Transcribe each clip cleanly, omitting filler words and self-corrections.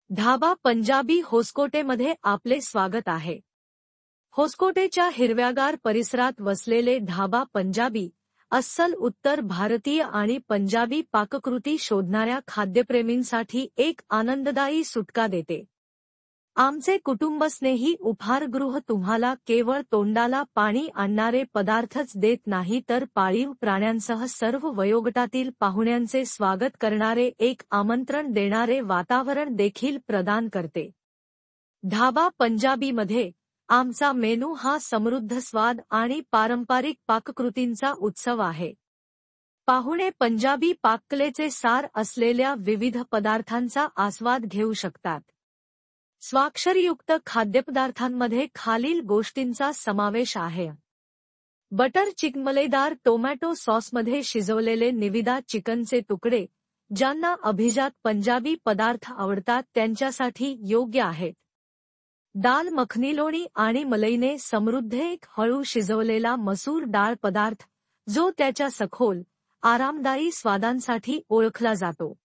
ढाबा पंजाबी होसकोटेमध्ये आपले स्वागत आहे। होसकोटेच्या हिरव्यागार परिसरात वसलेले ढाबा पंजाबी अस्सल उत्तर भारतीय आणि पंजाबी पाककृती शोधणाऱ्या खाद्यप्रेमींसाठी एक आनंददायी सुटका देते। आमचे कुटुंबस्नेही उपहारगृह तुम्हाला केवळ तोंडाला पाणी आणणारे पदार्थच देत नाही तर पाळीव प्राण्यांसह सर्व वयोगटातील पाहुण्यांचे स्वागत करणारे एक आमंत्रण देणारे वातावरण देखील प्रदान करते। ढाबा पंजाबीमध्ये आमचा मेनू हा समृद्ध स्वाद आणि पारंपरिक पाककृतींचा उत्सव आहे। पाहुणे पंजाबी पाककलेचे सार असलेल्या विविध पदार्थांचा आस्वाद घेऊ शकतात। स्वाक्षरीयुक्त खाद्यपदार्थांमध्ये खालील गोष्टींचा समावेश आहे। बटर चिकन मलेदार टोमॅटो सॉसमध्ये शिजवलेले निविदा चिकनचे तुकडे, ज्यांना अभिजात पंजाबी पदार्थ आवडतात त्यांच्यासाठी योग्य आहेत। दाल मखनी लोणी आणि मलईने समृद्ध एक हळू शिजवलेला मसूर डाळ पदार्थ, जो त्याच्या सखोल, आरामदायी स्वादांसाठी ओळखला जातो।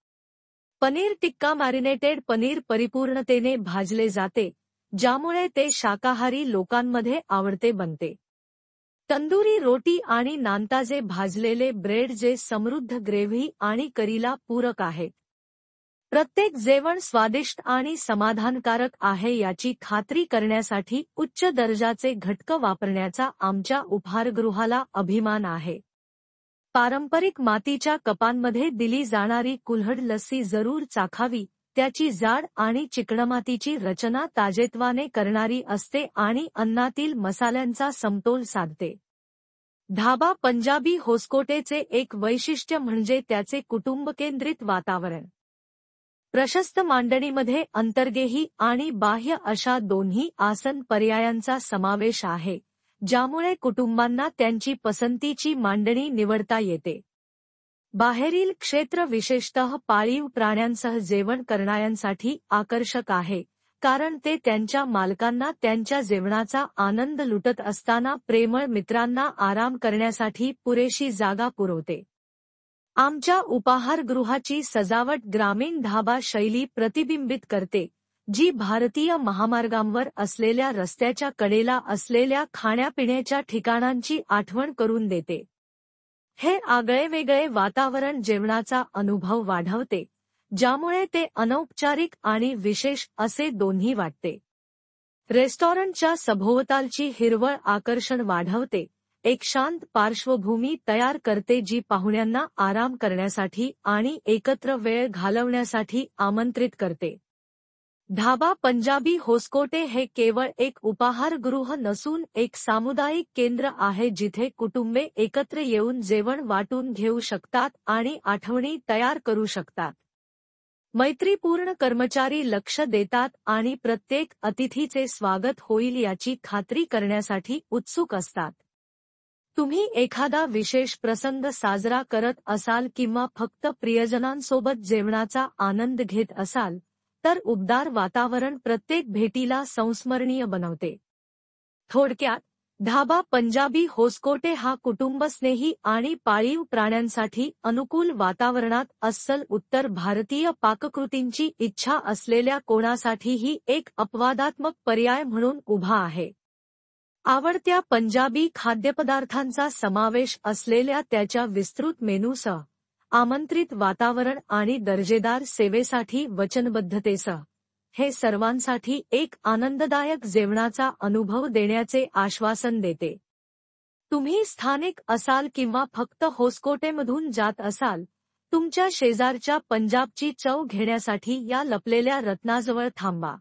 पनीर टिक्का मॅरिनेटेड पनीर परिपूर्णतेने भाजले जाते, ज्यामुळे ते शाकाहारी लोकांमध्ये आवडते बनते। तंदुरी रोटी आणि नानताजे भाजलेले ब्रेड जे समृद्ध ग्रेव्ही आणि करीला पूरक आहेत। प्रत्येक जेवण स्वादिष्ट आणि समाधानकारक आहे याची खात्री करण्यासाठी उच्च दर्जाचे घटक वापरण्याचा आमच्या उपहारगृहाला अभिमान आहे। पारंपरिक मातीच्या कपांमध्ये दिली जाणारी कुल्हड लस्सी जरूर चाखावी, त्याची जाड आणि चिकणमातीची रचना ताजेतवाने करणारी असते आणि अन्नातील मसाल्यांचा समतोल साधते। ढाबा पंजाबी होसकोटेचे एक वैशिष्ट्य म्हणजे त्याचे कुटुंबकेंद्रित वातावरण। प्रशस्त मांडणीमध्ये अंतर्गेही आणि बाह्य अशा दोन्ही आसन पर्यायांचा समावेश आहे, ज्यामुळे कुटुंबांना त्यांची पसंतीची मांडणी निवडता येते। बाहेरील क्षेत्र विशेषतः पाळीव प्राण्यांसह जेवण करणाऱ्यांसाठी आकर्षक आहे, कारण ते त्यांच्या मालकांना त्यांच्या जेवणाचा आनंद लुटत असताना प्रेमळ मित्रांना आराम करण्यासाठी पुरेशी जागा पुरवते। आमच्या उपाहारगृहाची सजावट ग्रामीण ढाबा शैली प्रतिबिंबित करते, जी भारतीय महामार्गांवर असलेल्या रस्त्याच्या कडेला असलेल्या खाण्यापिण्याच्या ठिकाणांची आठवण करून देते। हे आगळेवेगळे वातावरण जेवणाचा अनुभव वाढवते, ज्यामुळे ते अनौपचारिक आणि विशेष असे दोन्ही वाटते। रेस्टॉरंटच्या सभोवतालची हिरवळ आकर्षण वाढवते, एक शांत पार्श्वभूमी तयार करते जी पाहुण्यांना आराम करण्यासाठी आणि एकत्र वेळ घालवण्यासाठी आमंत्रित करते। ढाबा पंजाबी होसकोटे हे केवळ एक उपाहारगृह नसून एक सामुदायिक केंद्र आहे जिथे कुटुंबे एकत्र येऊन जेवण वाटून घेऊ शकतात आणि आठवणी तयार करू शकतात। मैत्रीपूर्ण कर्मचारी लक्ष देतात आणि प्रत्येक अतिथीचे स्वागत होईल याची खात्री करण्यासाठी उत्सुक असतात। तुम्ही एखादा विशेष प्रसंग साजरा करत असाल किंवा फक्त प्रियजनांसोबत जेवणाचा आनंद घेत असाल, तर उबदार वातावरण प्रत्येक भेटीला संस्मरणीय बनवते। थोडक्यात, ढाबा पंजाबी होसकोटे हा कुटुंबस्नेही आणि पाळीव प्राण्यांसाठी अनुकूल वातावरणात अस्सल उत्तर भारतीय पाककृतींची इच्छा असलेल्या कोणासाठीही एक अपवादात्मक पर्याय म्हणून उभा आहे। आवडत्या पंजाबी खाद्यपदार्थांचा समावेश असलेल्या त्याच्या विस्तृत मेनूसह, आमंत्रित वातावरण आणि दर्जेदार सेवेसाठी वचनबद्धतेसह, हे सर्वांसाठी एक आनंददायक जेवणाचा अनुभव देण्याचे आश्वासन देते। तुम्ही स्थानिक असाल किंवा फक्त होसकोटेमधून जात असाल, तुमच्या शेजारच्या पंजाबची चव घेण्यासाठी या लपलेल्या रत्नाजवळ थांबा।